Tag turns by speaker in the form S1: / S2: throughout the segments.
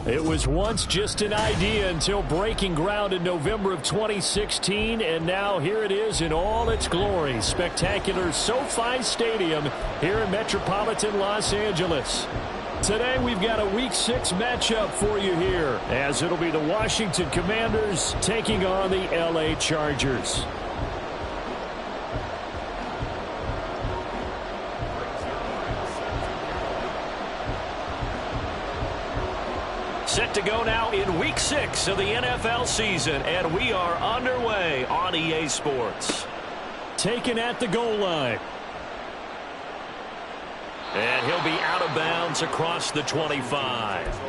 S1: It was once just an idea until breaking ground in November of 2016, and now here it is in all its glory. Spectacular SoFi Stadium here in metropolitan Los Angeles. Today we've got a Week 6 matchup for you here, as it'll be the Washington Commanders taking on the LA Chargers. Set to go now in Week 6 of the NFL season, and we are underway on EA Sports. Taken at the goal line. And he'll be out of bounds across the 25.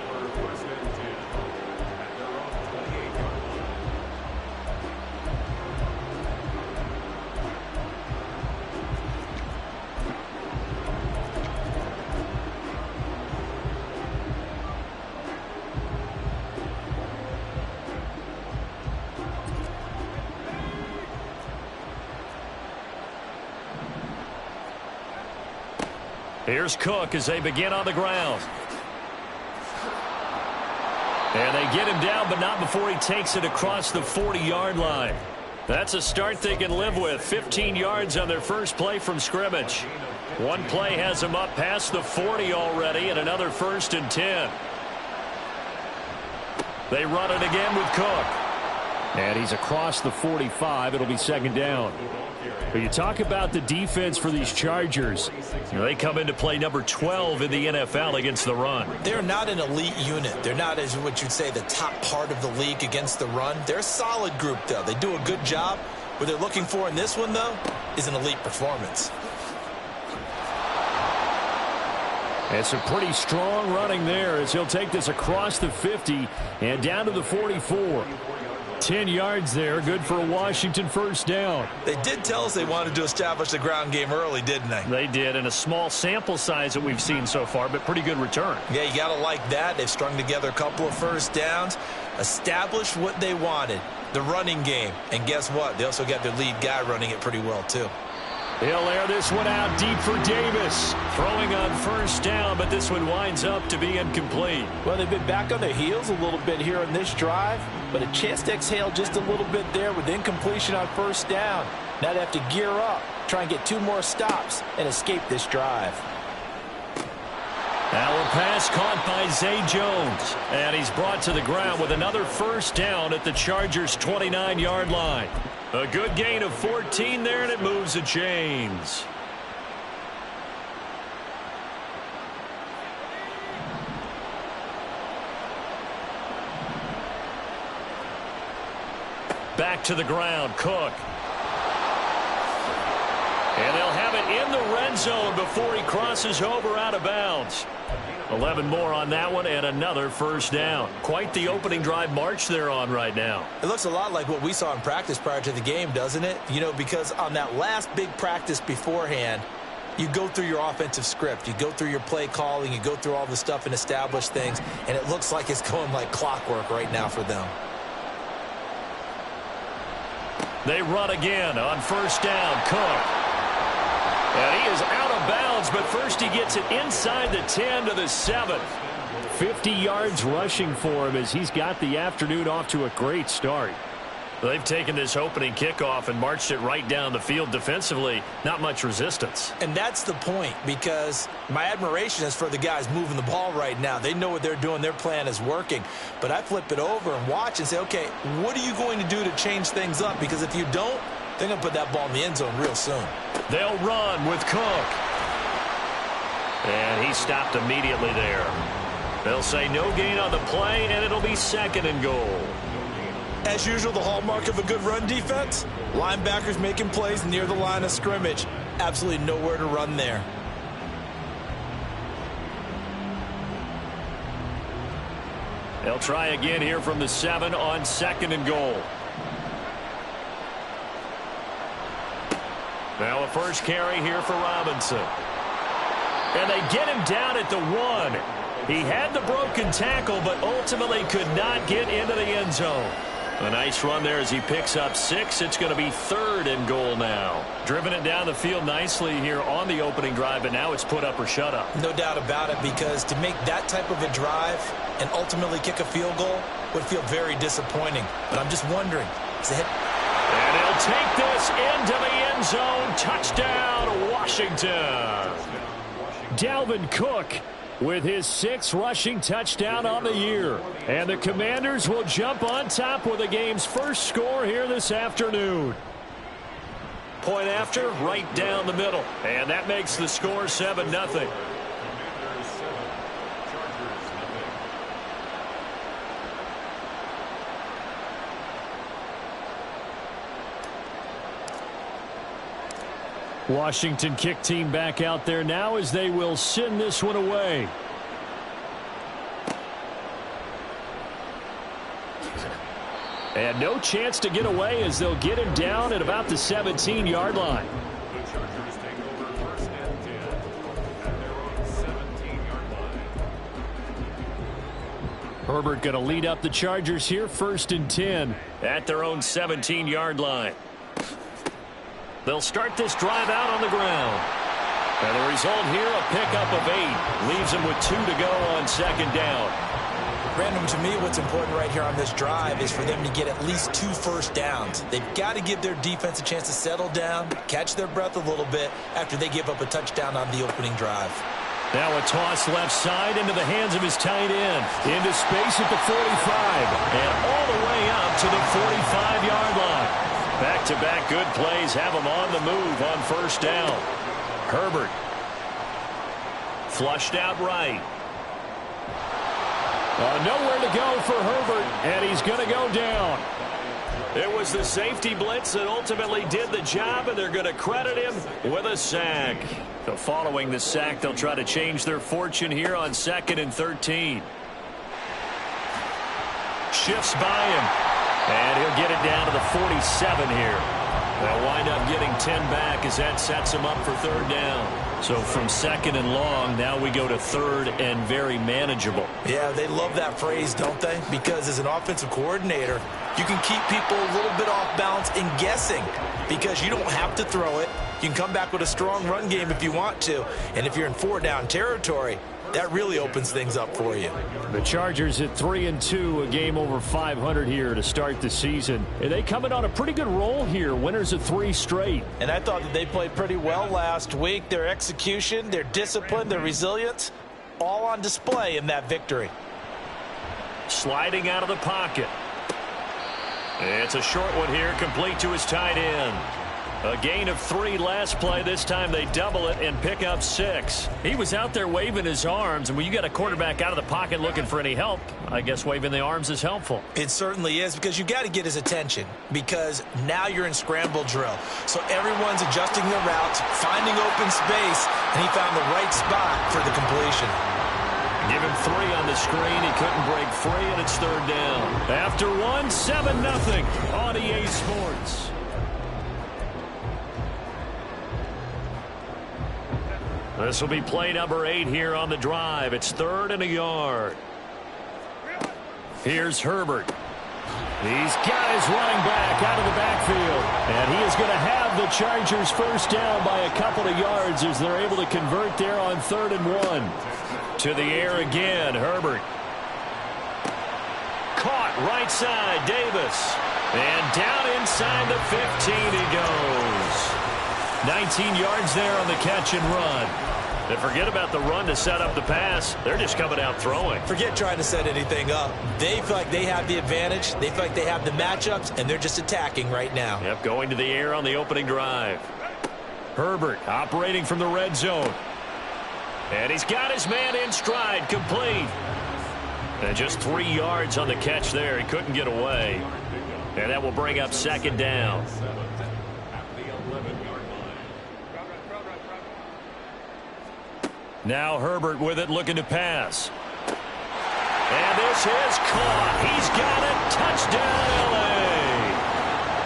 S1: Here's Cook as they begin on the ground. And they get him down, but not before he takes it across the 40-yard line. That's a start they can live with. 15 yards on their first play from scrimmage. One play has them up past the 40 already, and another 1st and 10. They run it again with Cook. And he's across the 45. It'll be 2nd down. But you talk about the defense for these Chargers. They come into play number 12 in the NFL against the run.
S2: They're not an elite unit. They're not, as what you'd say, the top part of the league against the run. They're a solid group, though. They do a good job. What they're looking for in this one, though, is an elite performance.
S1: It's a pretty strong running there as he'll take this across the 50 and down to the 44. 10 yards there, good for a Washington 1st down.
S2: They did tell us they wanted to establish the ground game early, didn't they?
S1: They did, in a small sample size that we've seen so far, but pretty good return.
S2: Yeah, you got to like that. They've strung together a couple of 1st downs, established what they wanted, the running game. And guess what? They also got their lead guy running it pretty well, too.
S1: He'll air this one out deep for Davis. Throwing on 1st down, but this one winds up to be incomplete.
S3: Well, they've been back on their heels a little bit here on this drive, but a chance to exhale just a little bit there with incompletion on 1st down. Now they have to gear up, try and get 2 more stops, and escape this drive.
S1: Now a pass caught by Zay Jones, and he's brought to the ground with another 1st down at the Chargers' 29-yard line. A good gain of 14 there, and it moves the chains. Back to the ground, Cook. And they'll have it in the red zone before he crosses over out of bounds. 11 more on that one, and another 1st down. Quite the opening drive march they're on right now.
S2: It looks a lot like what we saw in practice prior to the game, doesn't it? You know, because on that last big practice beforehand, you go through your offensive script. You go through your play calling. You go through all the stuff and establish things, and it looks like it's going like clockwork right now for them.
S1: They run again on 1st down. Cook. And he is out of bounds, but first he gets it inside the 10 to the 7. 50 yards rushing for him as he's got the afternoon off to a great start. They've taken this opening kickoff and marched it right down the field defensively. Not much resistance.
S2: And that's the point, because my admiration is for the guys moving the ball right now. They know what they're doing. Their plan is working. But I flip it over and watch and say, okay, what are you going to do to change things up? Because if you don't, they're going to put that ball in the end zone real soon.
S1: They'll run with Cook. And he stopped immediately there. They'll say no gain on the play, and it'll be 2nd and goal.
S2: As usual, the hallmark of a good run defense, linebackers making plays near the line of scrimmage. Absolutely nowhere to run there.
S1: They'll try again here from the 7 on 2nd and goal. Now a first carry here for Robinson. And they get him down at the 1. He had the broken tackle, but ultimately could not get into the end zone. A nice run there as he picks up 6. It's going to be 3rd and goal now. Driven it down the field nicely here on the opening drive, and now it's put up or shut up.
S2: No doubt about it, because to make that type of a drive, and ultimately kick a field goal would feel very disappointing. But I'm just wondering, is it?
S1: And he'll take this into the end zone. Touchdown, Washington. Dalvin Cook with his 6th rushing touchdown on the year. And the Commanders will jump on top with the game's first score here this afternoon. Point after, right down the middle. And that makes the score 7-0. Washington kick team back out there now as they will send this one away. And no chance to get away as they'll get him down at about the 17-yard line. Herbert going to lead up the Chargers here, 1st and 10 at their own 17-yard line. They'll start this drive out on the ground. And the result here, a pickup of 8. Leaves them with 2 to go on 2nd down.
S2: Brandon, to me, what's important right here on this drive is for them to get at least 2 first downs. They've got to give their defense a chance to settle down, catch their breath a little bit after they give up a touchdown on the opening drive.
S1: Now a toss left side into the hands of his tight end. Into space at the 45. And all the way up to the 45-yard line. Back-to-back good plays have him on the move on 1st down. Herbert. Flushed out right. Nowhere to go for Herbert, and he's going to go down. It was the safety blitz that ultimately did the job, and they're going to credit him with a sack. So following the sack, they'll try to change their fortune here on 2nd and 13. Shifts by him. And he'll get it down to the 47 here. They'll wind up getting 10 back as that sets him up for 3rd down. So from 2nd and long, now we go to 3rd and very manageable.
S2: Yeah, they love that phrase, don't they? Because as an offensive coordinator, you can keep people a little bit off balance and guessing because you don't have to throw it. You can come back with a strong run game if you want to. And if you're in 4-down territory, that really opens things up for you.
S1: The Chargers at 3-2, a game over 500 here to start the season. And they coming on a pretty good roll here, winners of 3 straight.
S3: And I thought that they played pretty well last week. Their execution, their discipline, their resilience, all on display in that victory.
S1: Sliding out of the pocket. It's a short one here, complete to his tight end. A gain of 3 last play. This time they double it and pick up 6. He was out there waving his arms, and when you got a quarterback out of the pocket looking for any help, I guess waving the arms is helpful.
S2: It certainly is, because you got to get his attention, because now you're in scramble drill. So everyone's adjusting their routes, finding open space, and he found the right spot for the completion.
S1: Give him 3 on the screen. He couldn't break free, and it's 3rd down. After 1, 7-0 on EA Sports. This will be play number 8 here on the drive. It's 3rd and a yard. Here's Herbert. He's got his running back out of the backfield. And he is going to have the Chargers 1st down by a couple of yards as they're able to convert there on 3rd and 1. To the air again, Herbert. Caught right side, Davis. And down inside the 15 he goes. 19 yards there on the catch and run. And forget about the run to set up the pass. They're just coming out throwing.
S2: Forget trying to set anything up. They feel like they have the advantage. They feel like they have the matchups, and they're just attacking right now.
S1: Yep, going to the air on the opening drive. Herbert operating from the red zone. And he's got his man in stride, complete. And just 3 yards on the catch there. He couldn't get away. And that will bring up 2nd down. Now Herbert with it, looking to pass. And this is caught. He's got it. Touchdown, L.A.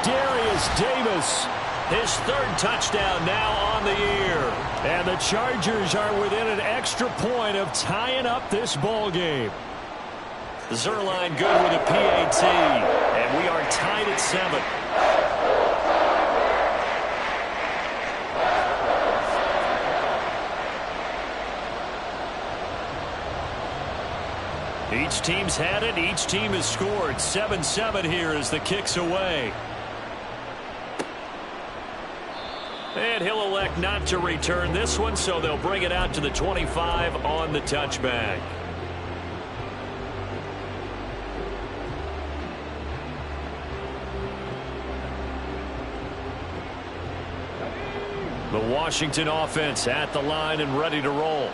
S1: Darius Davis, his 3rd touchdown now on the year. And the Chargers are within an extra point of tying up this ball game. Zerline good with a PAT. And we are tied at 7. Each team's had it. Each team has scored. 7-7 here as the kick's away. And he'll elect not to return this one, so they'll bring it out to the 25 on the touchback. The Washington offense at the line and ready to roll.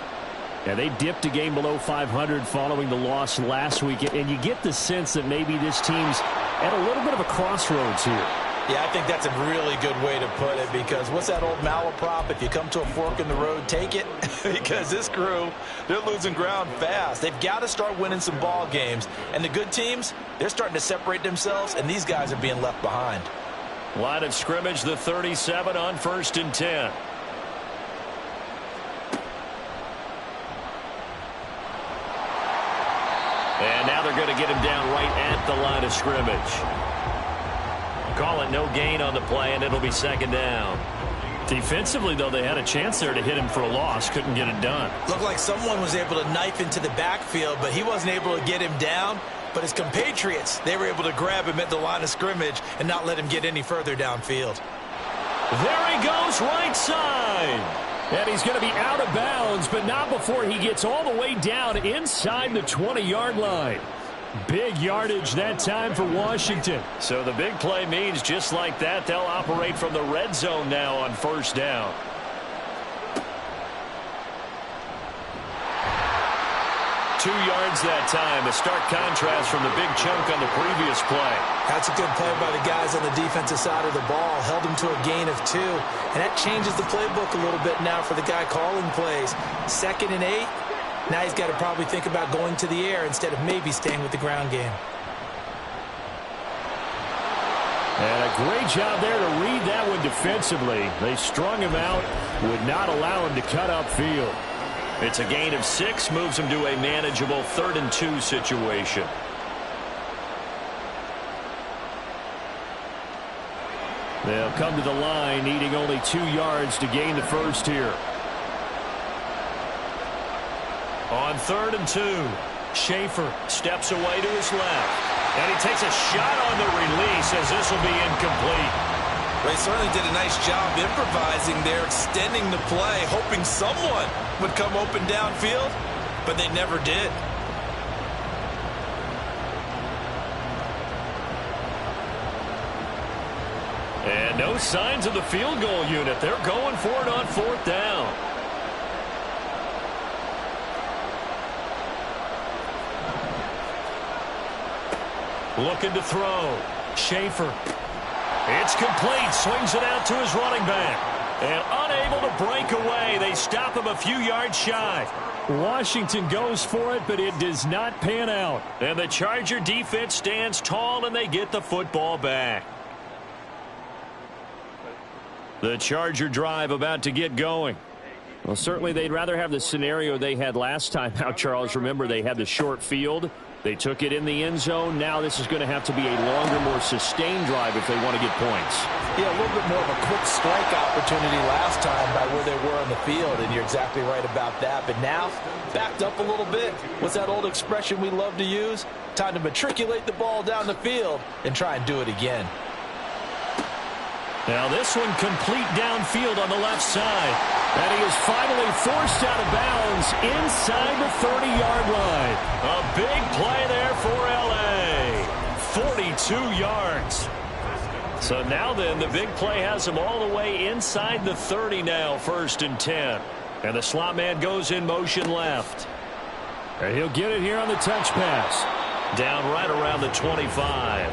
S1: Yeah, they dipped a game below 500 following the loss last week, and you get the sense that maybe this team's at a little bit of a crossroads here.
S2: Yeah, I think that's a really good way to put it, because what's that old malaprop? If you come to a fork in the road, take it. Because this crew, they're losing ground fast. They've got to start winning some ball games. And the good teams, they're starting to separate themselves, and these guys are being left behind.
S1: Line of scrimmage, the 37 on 1st and 10. And now they're going to get him down right at the line of scrimmage. Call it no gain on the play, and it'll be 2nd down. Defensively, though, they had a chance there to hit him for a loss. Couldn't get it done.
S2: Looked like someone was able to knife into the backfield, but he wasn't able to get him down. But his compatriots, they were able to grab him at the line of scrimmage and not let him get any further downfield.
S1: There he goes, right side. And he's going to be out of bounds, but not before he gets all the way down inside the 20-yard line. Big yardage that time for Washington. So the big play means just like that, they'll operate from the red zone now on 1st down. Two yards that time, a stark contrast from the big chunk on the previous play.
S2: That's a good play by the guys on the defensive side of the ball. Held him to a gain of 2. And that changes the playbook a little bit now for the guy calling plays. 2nd and 8. Now he's got to probably think about going to the air instead of maybe staying with the ground game.
S1: And a great job there to read that one defensively. They strung him out, would not allow him to cut upfield. It's a gain of 6, moves him to a manageable 3rd and 2 situation. They'll come to the line, needing only 2 yards to gain the first here. On 3rd and 2, Schaefer steps away to his left. And he takes a shot on the release as this will be incomplete.
S2: They certainly did a nice job improvising there, extending the play, hoping someone would come open downfield, but they never did.
S1: And no signs of the field goal unit. They're going for it on 4th down. Looking to throw. Schaefer. It's complete. Swings it out to his running back. And unable to break away. They stop him a few yards shy. Washington goes for it, but it does not pan out. And the Charger defense stands tall, and they get the football back. The Charger drive about to get going. Well, certainly they'd rather have the scenario they had last time out, Charles. Remember, they had the short field. They took it in the end zone. Now this is going to have to be a longer, more sustained drive if they want to get points.
S2: Yeah, a little bit more of a quick strike opportunity last time by where they were on the field, and you're exactly right about that. But now, backed up a little bit. What's that old expression we love to use? Time to matriculate the ball down the field and try and do it again.
S1: Now this one complete downfield on the left side. And he is finally forced out of bounds inside the 30-yard line. A big play there for L.A. 42 yards. So now then, the big play has him all the way inside the 30 now, 1st and 10. And the slot man goes in motion left. And he'll get it here on the touch pass. Down right around the 25.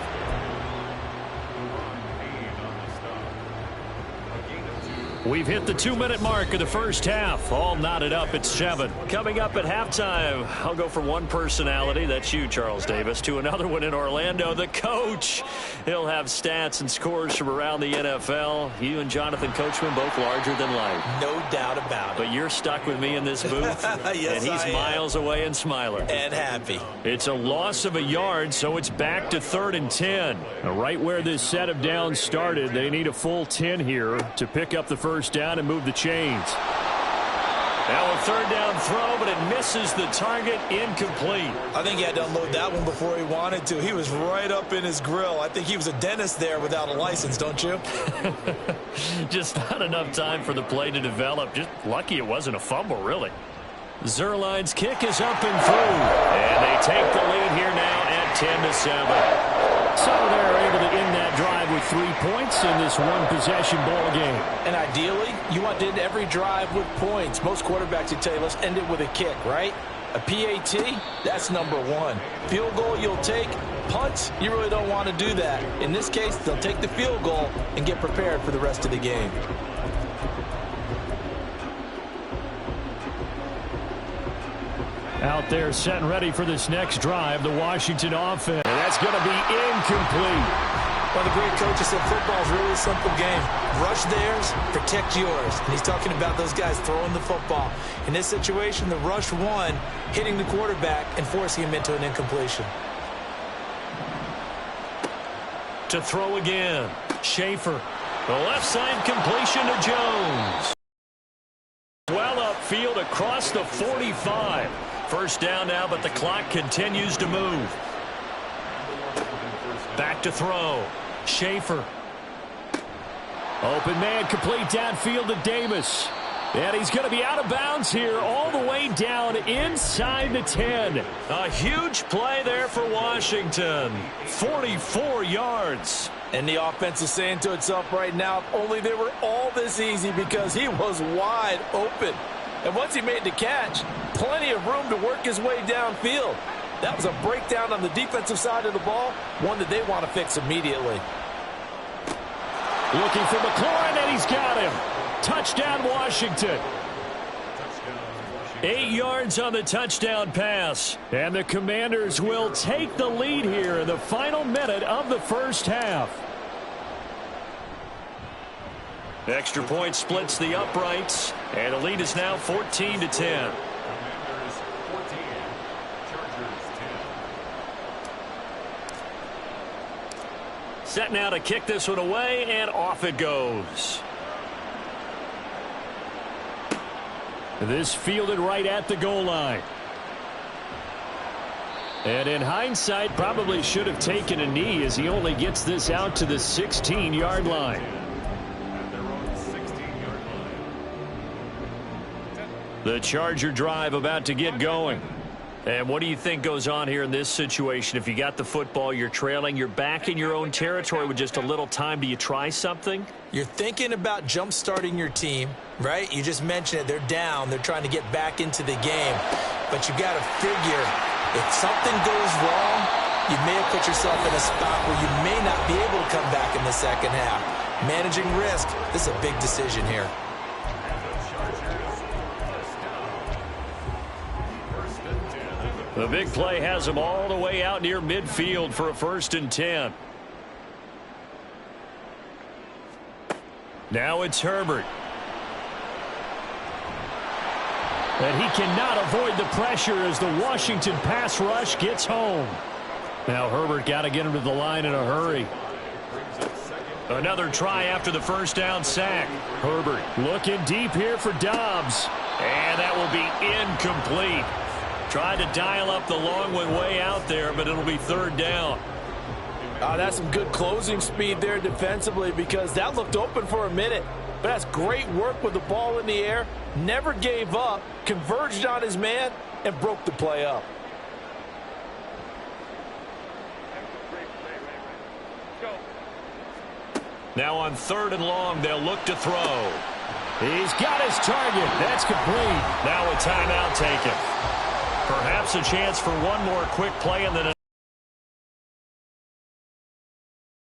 S1: We've hit the 2-minute mark of the first half. All knotted up at 7. Coming up at halftime, I'll go from one personality, that's you, Charles Davis, to another one in Orlando, the coach. He'll have stats and scores from around the NFL. You and Jonathan Coachman both larger than life.
S2: No doubt about it.
S1: But you're stuck with me in this booth.
S2: Yes,
S1: and he's miles away and smiling.
S2: And happy.
S1: It's a loss of a yard, so it's back to 3rd and 10. Right where this set of downs started, they need a full 10 here to pick up the first down and move the chains. Now a third down throw, but it misses the target, incomplete.
S2: I think he had to unload that one before he wanted to. He was right up in his grill. I think he was a dentist there without a license, don't you?
S1: Just not enough time for the play to develop. Just lucky it wasn't a fumble, really. Zuerlein's kick is up and through. And they take the lead here now at 10-7. So they're able to end that drive with 3 points in this one-possession ball game.
S3: And ideally, you want to end every drive with points. Most quarterbacks would tell you, let's end it with a kick, right? A PAT, that's number one. Field goal you'll take. Punts, you really don't want to do that. In this case, they'll take the field goal and get prepared for the rest of the game.
S1: Out there set and ready for this next drive, the Washington offense. And that's going to be incomplete.
S2: Well, the great coach said football is really a simple game. Rush theirs, protect yours. And he's talking about those guys throwing the football. In this situation, the rush one, hitting the quarterback and forcing him into an incompletion.
S1: To throw again, Schaefer. The left side completion to Jones. Well upfield across the 45. First down now, but the clock continues to move. Back to throw. Schaefer. Open man, complete downfield to Davis. And he's going to be out of bounds here all the way down inside the 10. A huge play there for Washington. 44 yards.
S3: And the offense is saying to itself right now, if only they were all this easy, because he was wide open. And once he made the catch, plenty of room to work his way downfield. That was a breakdown on the defensive side of the ball, one that they want to fix immediately.
S1: Looking for McLaurin, and he's got him. Touchdown, Washington. 8 yards on the touchdown pass. And the Commanders will take the lead here in the final minute of the first half. Extra point splits the uprights, and the lead is now 14-10. Set now to kick this one away, and off it goes. This fielded right at the goal line. And in hindsight, probably should have taken a knee, as he only gets this out to the 16-yard line. The Charger drive about to get going. And what do you think goes on here in this situation? If you got the football, you're trailing, you're back in your own territory with just a little time. Do you try something?
S2: You're thinking about jump-starting your team, right? You just mentioned it. They're down. They're trying to get back into the game. But you got to figure, if something goes wrong, you may have put yourself in a spot where you may not be able to come back in the second half. Managing risk, this is a big decision here.
S1: The big play has him all the way out near midfield for a 1st and 10. Now it's Herbert. And he cannot avoid the pressure as the Washington pass rush gets home. Now Herbert got to get him to the line in a hurry. Another try after the first down sack. Herbert looking deep here for Dobbs. And that will be incomplete. Tried to dial up the long one way out there, but it'll be 3rd down.
S3: That's some good closing speed there defensively, because that looked open for a minute. But that's great work with the ball in the air. Never gave up, converged on his man, and broke the play up.
S1: Now on 3rd and long, they'll look to throw. He's got his target. That's complete. Now a timeout taken. Perhaps a chance for one more quick play, and then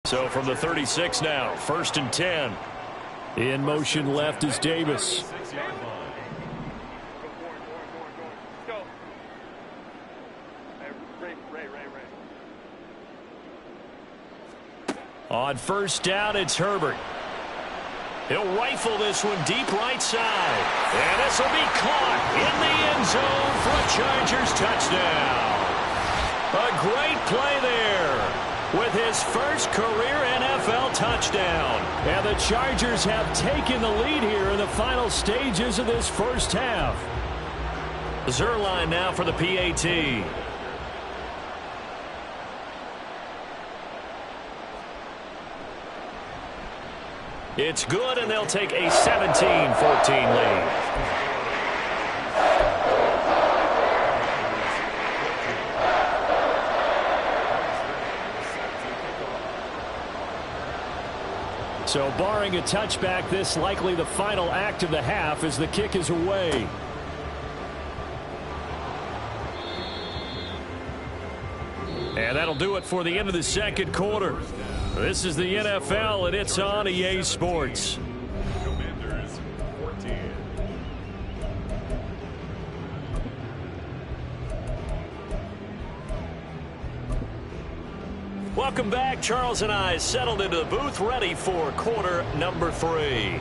S1: so from the 36 now, 1st and 10. In motion left is Davis. On 1st down, it's Herbert. He'll rifle this one deep right side. And this will be caught in the end zone for a Chargers touchdown. A great play there with his first career NFL touchdown. touchdown. And the Chargers have taken the lead here in the final stages of this first half. Zerline now for the PAT. It's good, and they'll take a 17-14 lead. So barring a touchback, this likely the final act of the half as the kick is away. And that'll do it for the end of the second quarter. This is the NFL, and it's on EA Sports.
S4: Commanders 14.
S1: Welcome back. Charles and I settled into the booth, ready for quarter number 3.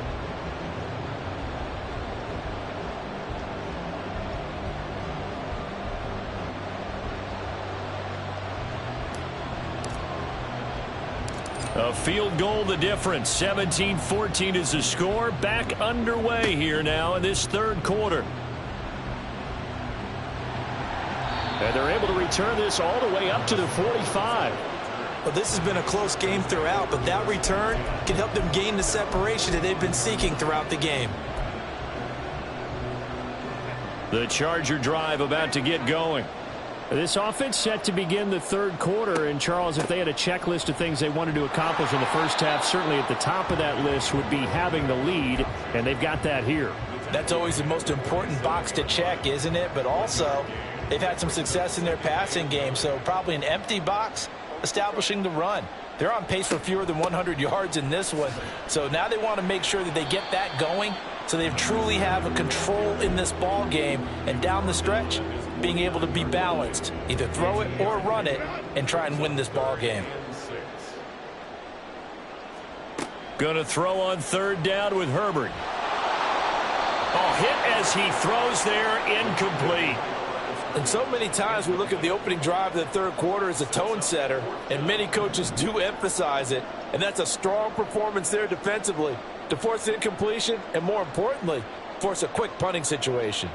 S1: A field goal the difference. 17-14 is the score. Back underway here now in this third quarter. And they're able to return this all the way up to the 45.
S2: Well, this has been a close game throughout, but that return can help them gain the separation that they've been seeking throughout the game.
S1: The Charger drive about to get going. This offense set to begin the third quarter, and Charles, if they had a checklist of things they wanted to accomplish in the first half, certainly at the top of that list would be having the lead, and they've got that here.
S3: That's always the most important box to check, isn't it? But also, they've had some success in their passing game, so probably an empty box establishing the run. They're on pace for fewer than 100 yards in this one, so now they want to make sure that they get that going so they truly have a control in this ball game, and down the stretch, being able to be balanced, either throw it or run it, and try and win this ball game.
S1: Gonna throw on third down with Herbert. Hit as he throws there, incomplete.
S3: And so many times we look at the opening drive of the third quarter as a tone setter, and many coaches do emphasize it, and that's a strong performance there defensively to force incompletion and, more importantly, force a quick punting situation.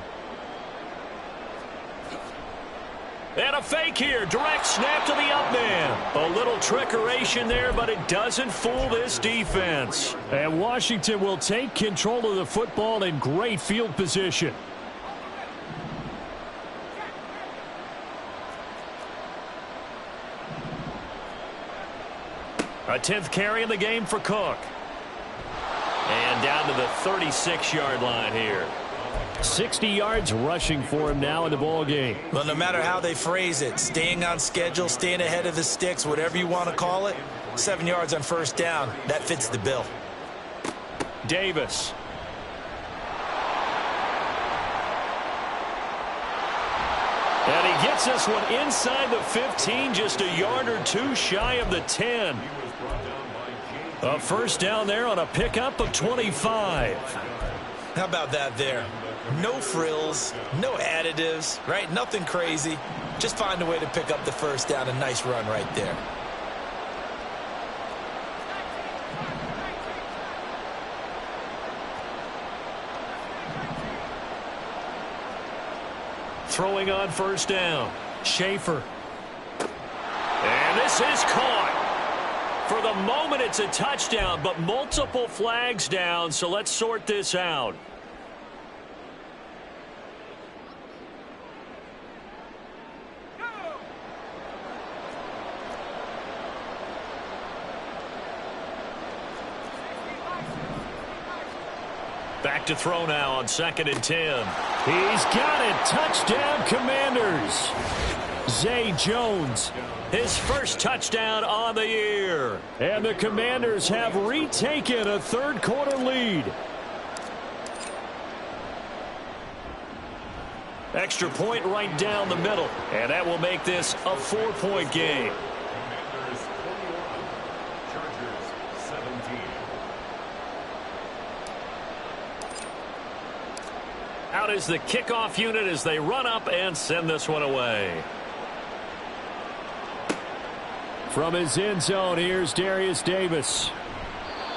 S1: And a fake here. Direct snap to the up man. A little trickeration there, but it doesn't fool this defense. And Washington will take control of the football in great field position. A 10th carry in the game for Cook. And down to the 36-yard line here. 60 yards rushing for him now in the ball game.
S2: Well, no matter how they phrase it, staying on schedule, staying ahead of the sticks, whatever you want to call it, 7 yards on first down, that fits the bill.
S1: Davis. And he gets this one inside the 15, just a yard or two shy of the 10. A first down there on a pickup of 25.
S2: How about that there? No frills, no additives, right? Nothing crazy. Just find a way to pick up the first down. A nice run right there.
S1: Throwing on first down. Schaefer. And this is caught. For the moment, it's a touchdown, but multiple flags down, so let's sort this out. Back to throw now on 2nd and 10. He's got it. Touchdown, Commanders. Zay Jones, his first touchdown on the year. And the Commanders have retaken a third quarter lead. Extra point right down the middle. And that will make this a 4-point game.
S4: Commanders 21, Chargers 17.
S1: Out is the kickoff unit as they run up and send this one away. From his end zone, here's Darius Davis.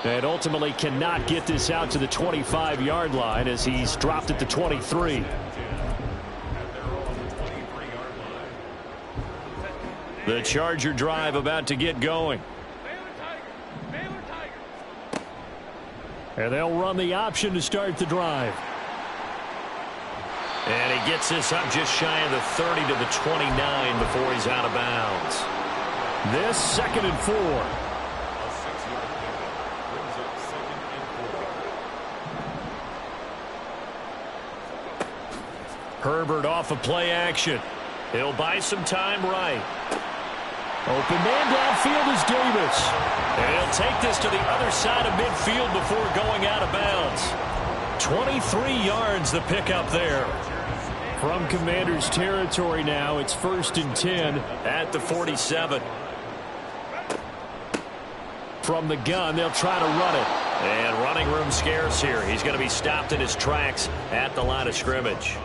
S1: And ultimately cannot get this out to the 25-yard line as he's dropped at the 23. The Charger drive about to get going. And they'll run the option to start the drive. And he gets this up just shy of the 30 to the 29 before he's out of bounds. This 2nd and 4. Herbert off of play action. He'll buy some time right. Open man downfield is Davis. And he'll take this to the other side of midfield before going out of bounds. 23 yards the pickup there. From Commanders territory now, it's 1st and 10 at the 47. From the gun, they'll try to run it. And running room scarce here. He's going to be stopped in his tracks at the line of scrimmage.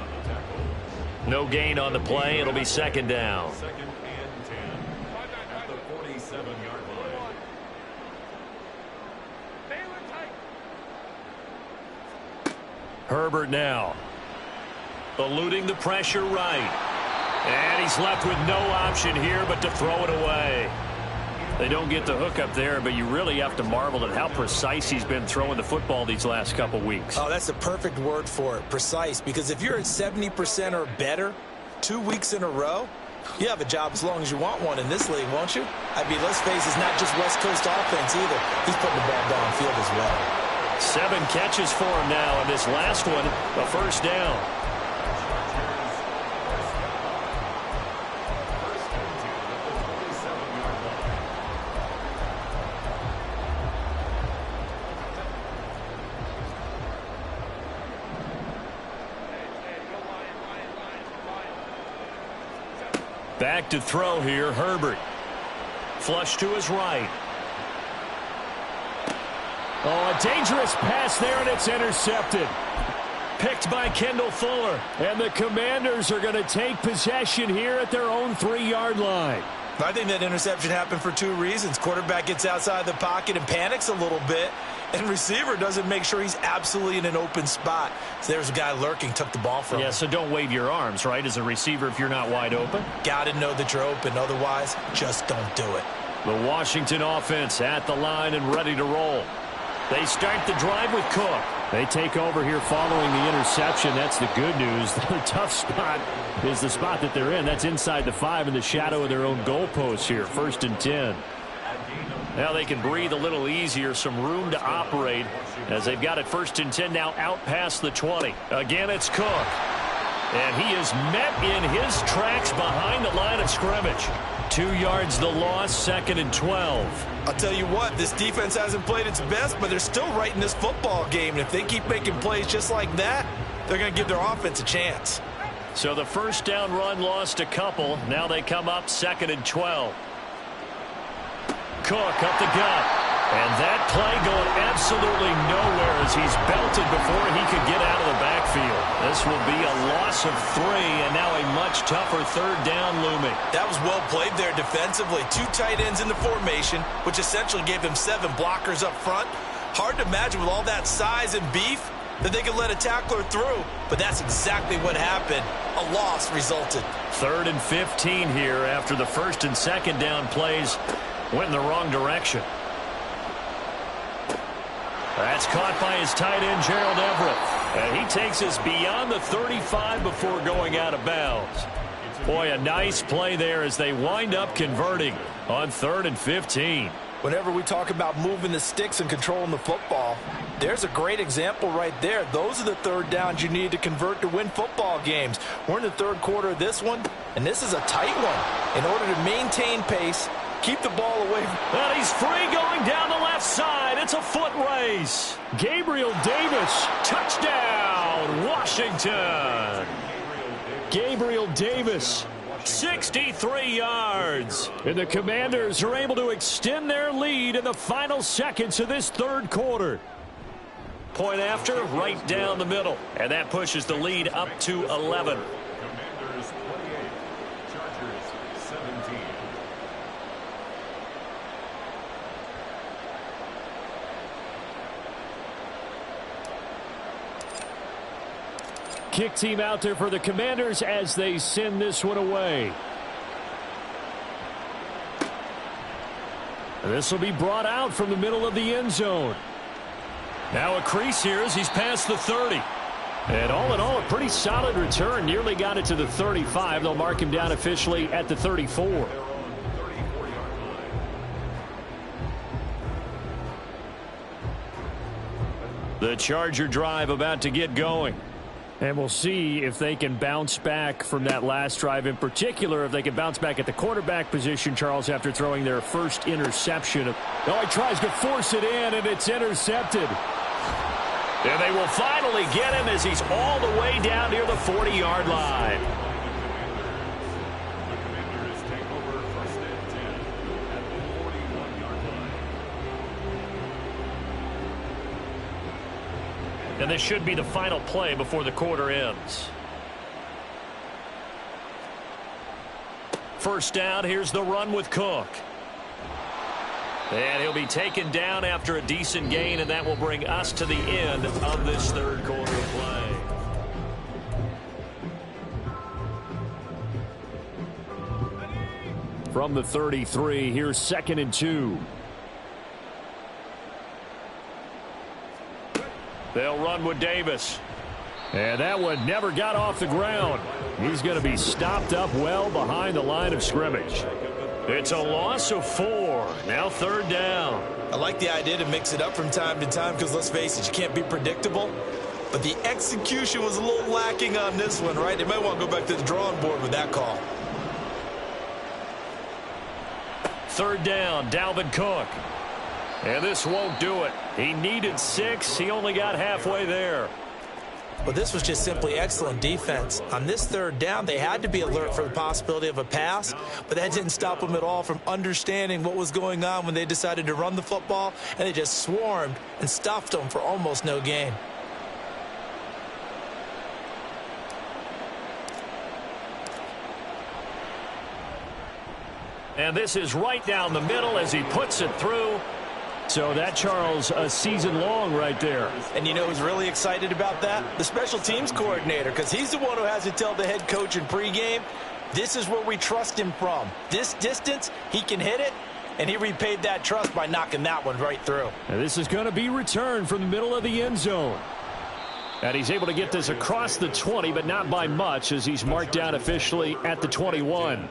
S1: No gain on the play. It'll be 2nd down.
S4: 2nd and 10 at the 47-yard line.
S1: Herbert now. Eluding the pressure right. And he's left with no option here but to throw it away. They don't get the hook up there, but you really have to marvel at how precise he's been throwing the football these last couple weeks.
S2: Oh, that's the perfect word for it, precise. Because if you're at 70% or better 2 weeks in a row, you have a job as long as you want one in this league, won't you? I mean, let's face it, it's not just West Coast offense either. He's putting the ball downfield as well.
S1: 7 catches for him now, and this last one, a 1st down. Back to throw here, Herbert. Flush to his right. Oh, a dangerous pass there, and it's intercepted. Picked by Kendall Fuller. And the Commanders are going to take possession here at their own 3-yard line.
S2: I think that interception happened for 2 reasons. Quarterback gets outside the pocket and panics a little bit, and receiver doesn't make sure he's absolutely in an open spot. So there's a guy lurking, took the ball from him.
S1: Yeah, so don't wave your arms, right, as a receiver if you're not wide open.
S2: Got to know that you're open. Otherwise, just don't do it.
S1: The Washington offense at the line and ready to roll. They start the drive with Cook. They take over here following the interception. That's the good news. The tough spot is the spot that they're in. That's inside the 5 in the shadow of their own goalposts here. 1st and 10. Now they can breathe a little easier, some room to operate as they've got it 1st and 10 now out past the 20. Again, it's Cook. And he is met in his tracks behind the line of scrimmage. 2 yards the loss, 2nd and 12.
S2: I'll tell you what, this defense hasn't played its best, but they're still right in this football game. And if they keep making plays just like that, they're going to give their offense a chance.
S1: So the 1st down run lost a couple. Now they come up 2nd and 12. Cook up the gut. And that play going absolutely nowhere as he's belted before he could get out of the backfield. This will be a loss of 3, and now a much tougher 3rd down looming.
S2: That was well played there defensively. 2 tight ends in the formation, which essentially gave them 7 blockers up front. Hard to imagine with all that size and beef that they could let a tackler through, but that's exactly what happened. A loss resulted.
S1: 3rd and 15 here after the 1st and 2nd down plays went in the wrong direction. That's caught by his tight end, Gerald Everett. And he takes us beyond the 35 before going out of bounds. Boy, a nice play there as they wind up converting on 3rd and 15.
S3: Whenever we talk about moving the sticks and controlling the football, there's a great example right there. Those are the 3rd downs you need to convert to win football games. We're in the 3rd quarter of this one, and this is a tight one. In order to maintain pace, keep the ball away.
S1: And he's free going down the left side. It's a foot race. Gabriel Davis, touchdown, Washington. Gabriel Davis, 63 yards. And the Commanders are able to extend their lead in the final seconds of this 3rd quarter. Point after, right down the middle. And that pushes the lead up to 11.
S4: Commanders 28, Chargers 17.
S1: kick team out there for the Commanders as they send this one away. This will be brought out from the middle of the end zone. Now a crease here as he's past the 30. And all in all, a pretty solid return. Nearly got it to the 35. They'll mark him down officially at the 34. The Charger drive about to get going. And we'll see if they can bounce back from that last drive, in particular, if they can bounce back at the quarterback position, Charles, after throwing their first interception. Oh, he tries to force it in, and it's intercepted. And they will finally get him as he's all the way down near the 40-yard line.
S4: The Commanders take over first and 10 at the 41-yard line.
S1: And this should be the final play before the quarter ends. First down, here's the run with Cook. And he'll be taken down after a decent gain, and that will bring us to the end of this third quarter play. From the 33, here's 2nd and 2. They'll run with Davis. And that one never got off the ground. He's going to be stopped up well behind the line of scrimmage. It's a loss of 4. Now 3rd down.
S2: I like the idea to mix it up from time to time because, let's face it, you can't be predictable. But the execution was a little lacking on this one, right? They might want to go back to the drawing board with that call.
S1: 3rd down, Dalvin Cook. And this won't do it. He needed 6. He only got halfway there.
S2: Well, this was just simply excellent defense. On this 3rd down, they had to be alert for the possibility of a pass, but that didn't stop them at all from understanding what was going on when they decided to run the football, and they just swarmed and stuffed them for almost no gain.
S1: And this is right down the middle as he puts it through. So that, Charles, a season long right there.
S2: And you know who's really excited about that? The special teams coordinator, because he's the one who has to tell the head coach in pregame, this is where we trust him from. This distance, he can hit it, and he repaid that trust by knocking that one right through.
S1: And this is going to be returned from the middle of the end zone. And he's able to get this across the 20, but not by much, as he's marked down officially at the 21.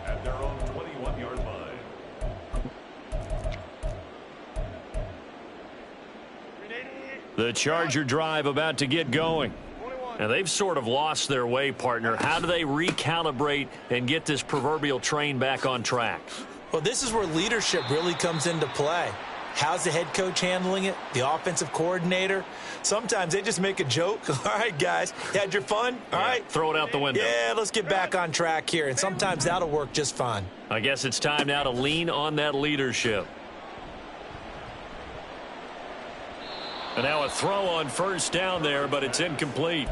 S4: At their own 21-yard line.
S1: The Charger drive about to get going. And they've sort of lost their way, partner. How do they recalibrate and get this proverbial train back on track?
S2: Well, this is where leadership really comes into play. How's the head coach handling it? The offensive coordinator? Sometimes they just make a joke. All right, guys, you had your fun? All right.
S1: Throw it out the window.
S2: Yeah, let's get back on track here. And sometimes that'll work just fine.
S1: I guess it's time now to lean on that leadership. And now a throw on first down there, but it's incomplete.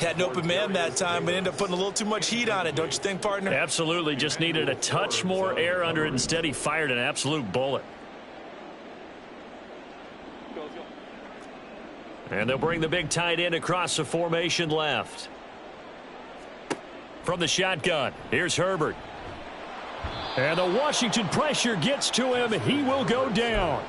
S2: Had an open man that time, but ended up putting a little too much heat on it, don't you think, partner?
S1: Absolutely. Just needed a touch more air under it. Instead, he fired an absolute bullet. And they'll bring the big tight end across the formation left. From the shotgun, here's Herbert. And the Washington pressure gets to him. He will go down.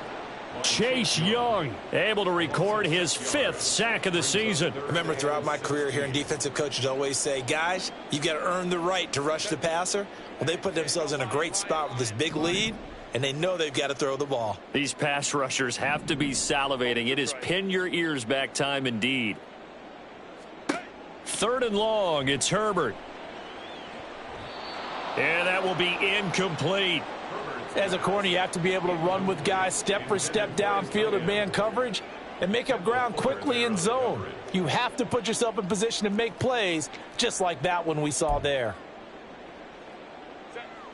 S1: Chase Young able to record his 5th sack of the season.
S2: Remember, throughout my career here in defensive coaches always say, guys, you got to earn the right to rush the passer. Well, they put themselves in a great spot with this big lead, and they know they've got to throw the ball.
S1: These pass rushers have to be salivating. It is pin your ears back time indeed. 3rd and long, it's Herbert. And that will be incomplete.
S3: As a corner, you have to be able to run with guys step for step downfield in man coverage and make up ground quickly in zone. You have to put yourself in position to make plays just like that one we saw there.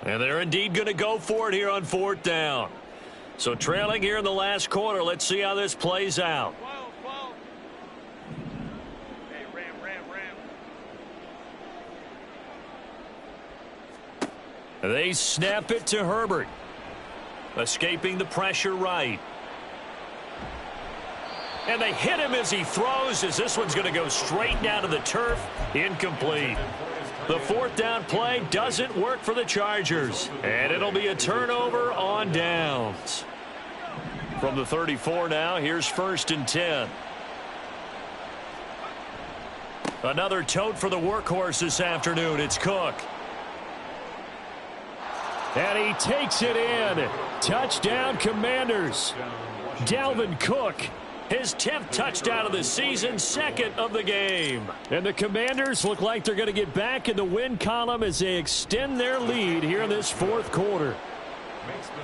S1: And they're indeed going to go for it here on 4th down. So trailing here in the last quarter, let's see how this plays out. They snap it to Herbert. Escaping the pressure right. And they hit him as he throws, as this one's going to go straight down to the turf. Incomplete. The fourth down play doesn't work for the Chargers. And it'll be a turnover on downs. From the 34 now, here's 1st and 10. Another tote for the workhorse this afternoon. It's Cook. And he takes it in. Touchdown, Commanders. Dalvin Cook, his 10th touchdown of the season, 2nd of the game. And the Commanders look like they're going to get back in the win column as they extend their lead here in this 4th quarter.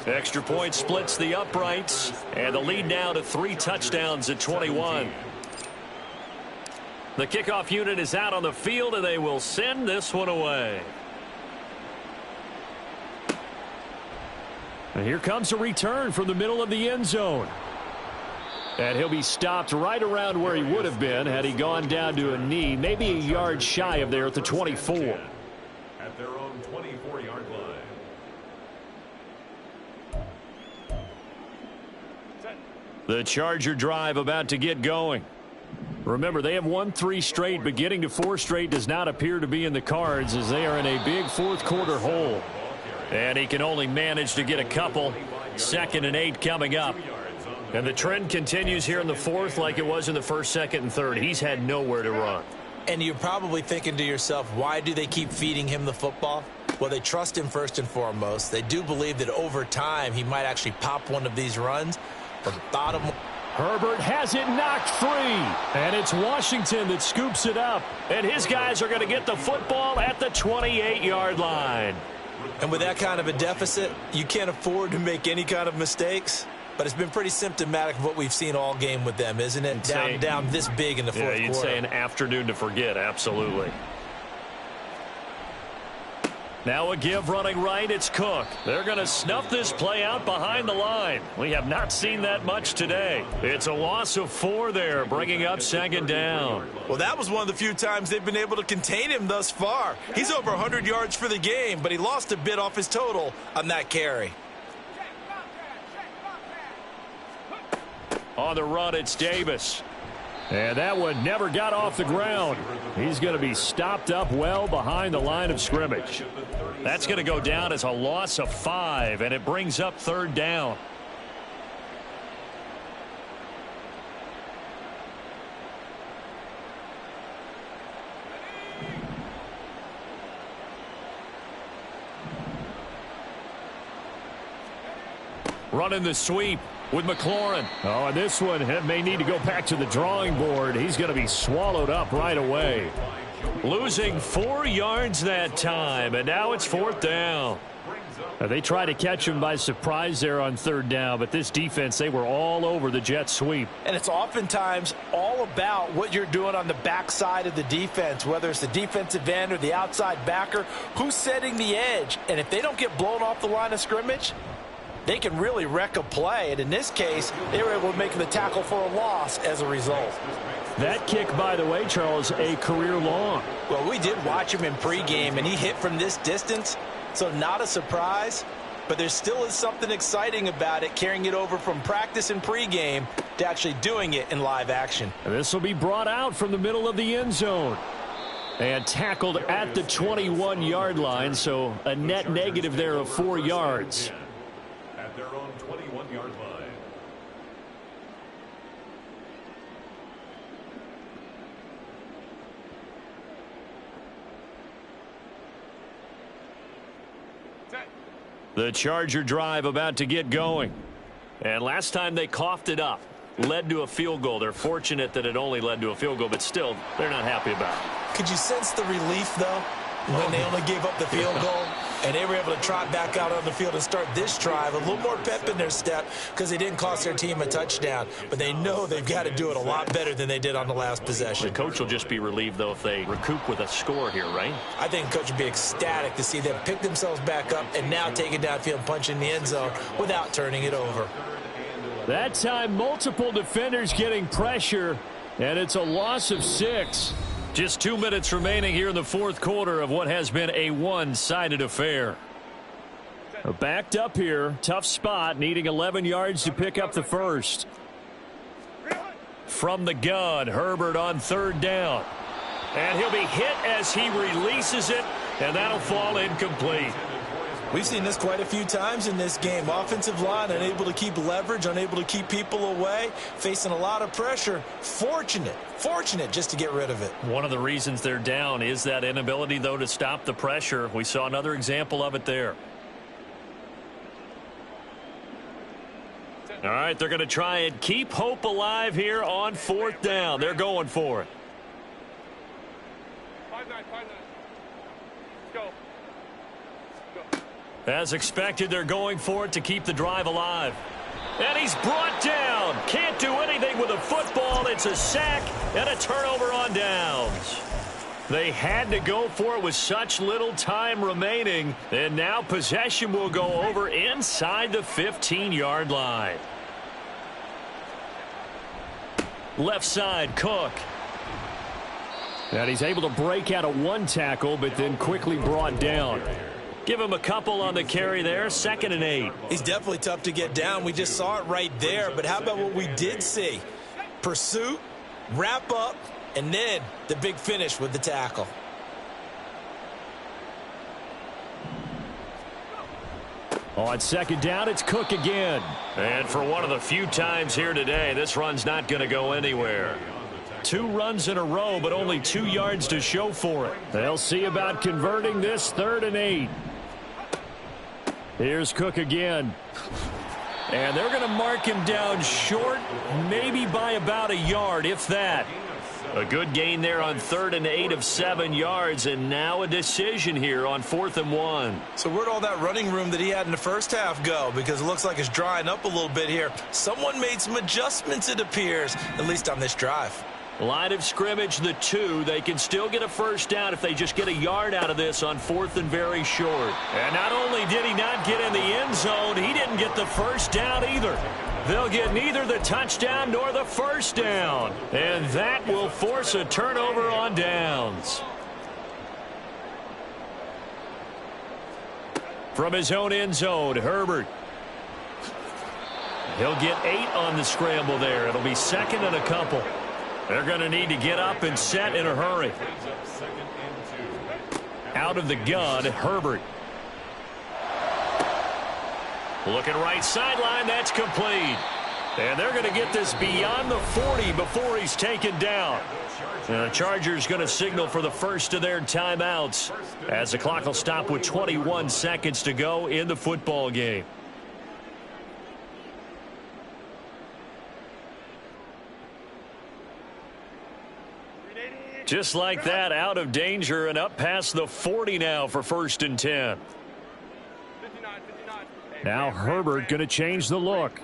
S1: Extra point splits the uprights, and the lead now to 3 touchdowns at 21. The kickoff unit is out on the field, and they will send this one away. And here comes a return from the middle of the end zone. And he'll be stopped right around where he would have been had he gone down to a knee, maybe a yard shy of there at the 24.
S4: At their own 24-yard line.
S1: The Charger drive about to get going. Remember, they have won 3 straight, but getting to 4 straight does not appear to be in the cards as they are in a big 4th quarter hole. And he can only manage to get a couple. 2nd and 8 coming up. And the trend continues here in the 4th like it was in the 1st, 2nd, and 3rd. He's had nowhere to run.
S2: And you're probably thinking to yourself, why do they keep feeding him the football? Well, they trust him first and foremost. They do believe that over time he might actually pop one of these runs. But bottom
S1: Herbert has it knocked free. And it's Washington that scoops it up. And his guys are going to get the football at the 28-yard line.
S2: And with that kind of a deficit, you can't afford to make any kind of mistakes. But it's been pretty symptomatic of what we've seen all game with them, isn't it? Down this big in the 4th quarter.
S1: Yeah, you'd say an afternoon to forget, absolutely. Now a give running right, it's Cook. They're going to snuff this play out behind the line. We have not seen that much today. It's a loss of 4 there, bringing up 2nd down.
S2: Well, that was one of the few times they've been able to contain him thus far. He's over 100 yards for the game, but he lost a bit off his total on that carry.
S1: On the run, it's Davis. And that one never got off the ground. He's going to be stopped up well behind the line of scrimmage. That's going to go down as a loss of 5, and it brings up 3rd down. Running the sweep with McLaurin. Oh, and this one may need to go back to the drawing board. He's going to be swallowed up right away. Losing 4 yards that time, and now it's 4th down. They tried to catch him by surprise there on 3rd down, but this defense, they were all over the jet sweep.
S3: And it's oftentimes all about what you're doing on the backside of the defense, whether it's the defensive end or the outside backer, who's setting the edge. And if they don't get blown off the line of scrimmage, they can really wreck a play. And in this case, they were able to make the tackle for a loss as a result.
S1: That kick, by the way, Charles, a career long.
S2: Well, we did watch him in pregame, and he hit from this distance, so not a surprise. But there still is something exciting about it, carrying it over from practice and pregame to actually doing it in live action.
S1: And this will be brought out from the middle of the end zone. And tackled at the 21-yard line, so a net negative there of 4 yards.
S4: At their own 21-yard line.
S1: The Charger drive about to get going. And last time they coughed it up, led to a field goal. They're fortunate that it only led to a field goal, but still, they're not happy about it.
S2: Could you sense the relief, though, when they only gave up the field goal? And they were able to trot back out on the field and start this drive. A little more pep in their step because they didn't cost their team a touchdown. But they know they've got to do it a lot better than they did on the last possession.
S1: The coach will just be relieved, though, if they recoup with a score here, right?
S2: I think the coach would be ecstatic to see them pick themselves back up and now take it downfield and punch in the end zone without turning it over.
S1: That time, multiple defenders getting pressure, and it's a loss of 6. Just 2 minutes remaining here in the 4th quarter of what has been a one-sided affair. Backed up here, tough spot, needing 11 yards to pick up the first. From the gun, Herbert on third down. And he'll be hit as he releases it, and that'll fall incomplete.
S2: We've seen this quite a few times in this game. Offensive line unable to keep leverage, unable to keep people away, facing a lot of pressure. Fortunate just to get rid of it.
S1: One of the reasons they're down is that inability, though, to stop the pressure. We saw another example of it there. All right, they're going to try and keep hope alive here on fourth down. They're going for it.
S4: 5-9. Go.
S1: As expected, they're going for it to keep the drive alive. And he's brought down. Can't do anything with a football. It's a sack and a turnover on downs. They had to go for it with such little time remaining. And now possession will go over inside the 15-yard line. Left side, Cook. And he's able to break out of one tackle, but then quickly brought down. Give him a couple on the carry there, 2nd and 8.
S2: He's definitely tough to get down. We just saw it right there. But how about what we did see? Pursuit, wrap up, and then the big finish with the tackle.
S1: On 2nd down, it's Cook again. And for one of the few times here today, this run's not going to go anywhere. 2 runs in a row, but only 2 yards to show for it. They'll see about converting this 3rd and 8. Here's Cook again. And they're going to mark him down short, maybe by about a yard, if that. A good gain there on 3rd and 8 of 7 yards, and now a decision here on 4th and 1.
S2: So where'd all that running room that he had in the first half go? Because it looks like it's drying up a little bit here. Someone made some adjustments, it appears, at least on this drive.
S1: Line of scrimmage, the 2. They can still get a first down if they just get a yard out of this on 4th and very short. And not only did he not get in the end zone, he didn't get the first down either. They'll get neither the touchdown nor the first down. And that will force a turnover on downs. From his own end zone, Herbert. He'll get 8 on the scramble there. It'll be 2nd and a couple. They're going to need to get up and set in a hurry. Out of the gun, Herbert. Looking right sideline, that's complete. And they're going to get this beyond the 40 before he's taken down. And the Chargers going to signal for the first of their timeouts as the clock will stop with 21 seconds to go in the football game. Just like that, out of danger and up past the 40 now for 1st and 10. Now Herbert going to change the look.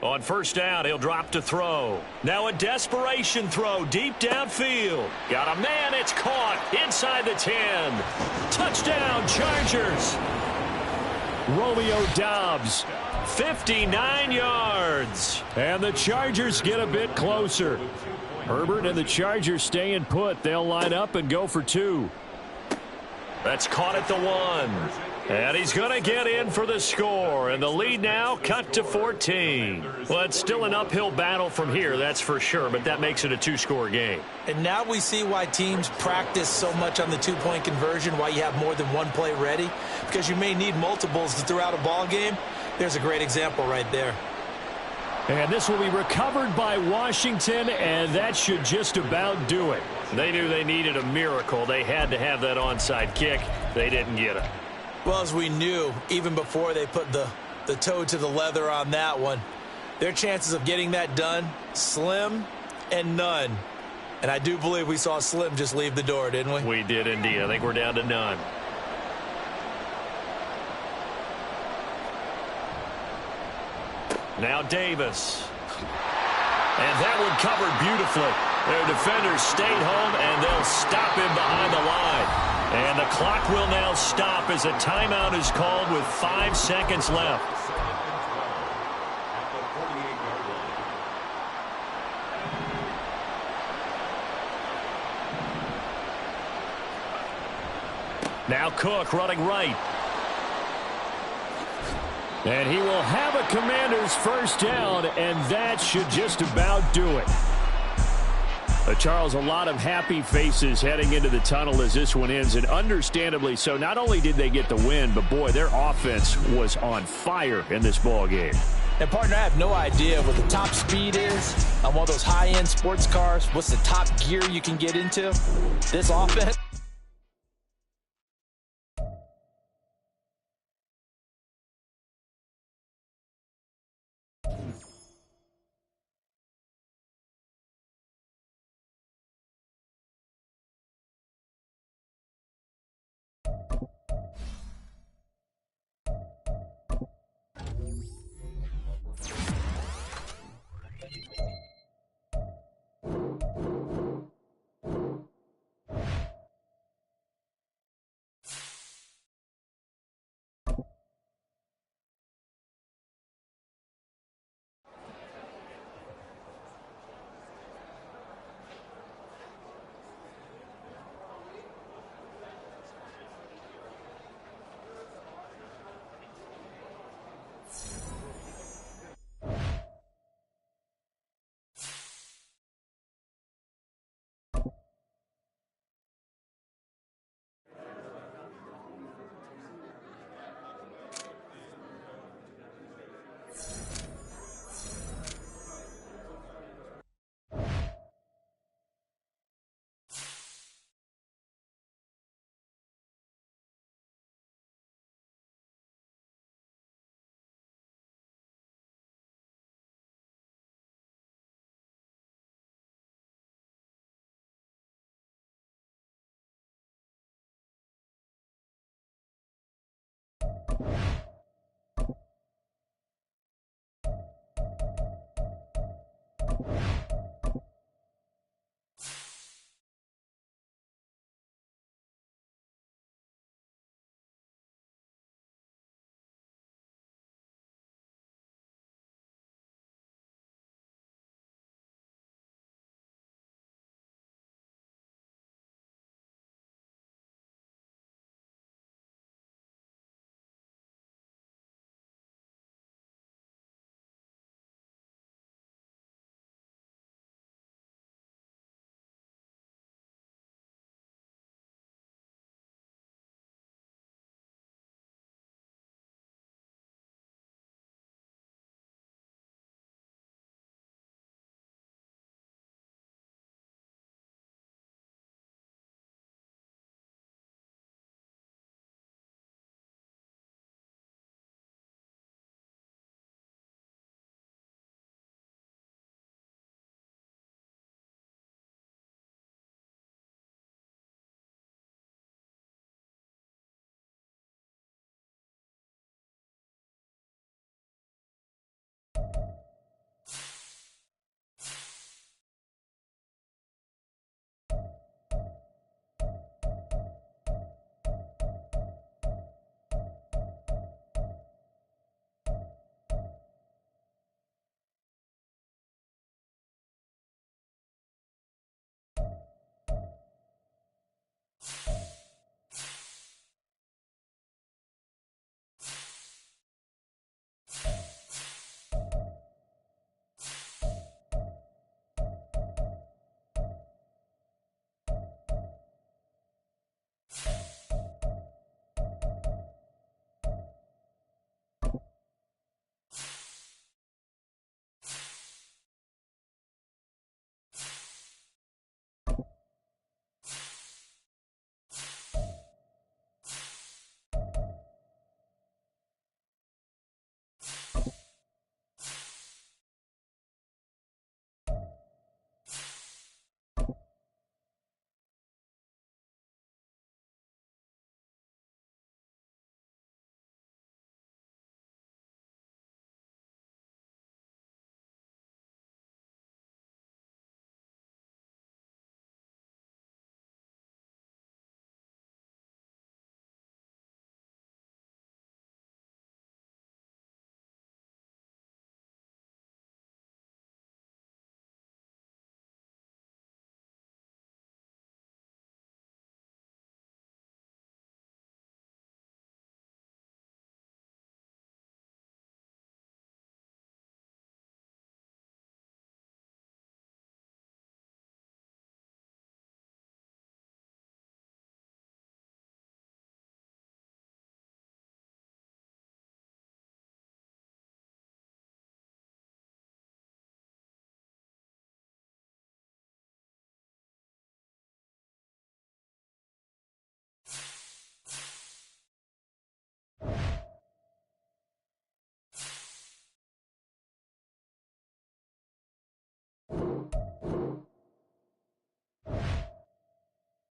S1: On 1st down, he'll drop to throw. Now a desperation throw deep downfield. Got a man, it's caught inside the 10. Touchdown, Chargers. Romeo Doubs, 59 yards. And the Chargers get a bit closer. Herbert and the Chargers staying put. They'll line up and go for 2. That's caught at the 1. And he's going to get in for the score. And the lead now cut to 14. Well, it's still an uphill battle from here, that's for sure. But that makes it a 2-score game.
S2: And now we see why teams practice so much on the 2-point conversion, why you have more than one play ready. Because you may need multiples throughout a ball game. There's a great example right there.
S1: And this will be recovered by Washington, and that should just about do it. They knew they needed a miracle. They had to have that onside kick. They didn't get it.
S2: Well, as we knew, even before they put the toe to the leather on that one, their chances of getting that done, slim and none. And I do believe we saw Slim just leave the door, didn't we?
S1: We did indeed. I think we're down to none. Now Davis. And that one covered beautifully. Their defenders stayed home, and they'll stop him behind the line. And the clock will now stop as a timeout is called with 5 seconds left. Now Cook running right. And he will have a Commanders first down, and that should just about do it. Charles, a lot of happy faces heading into the tunnel as this one ends, and understandably so. Not only did they get the win, but, boy, their offense was on fire in this ball game.
S3: And, partner, I have no idea what the top speed is on one of those high-end sports cars. What's the top gear you can get into? This offense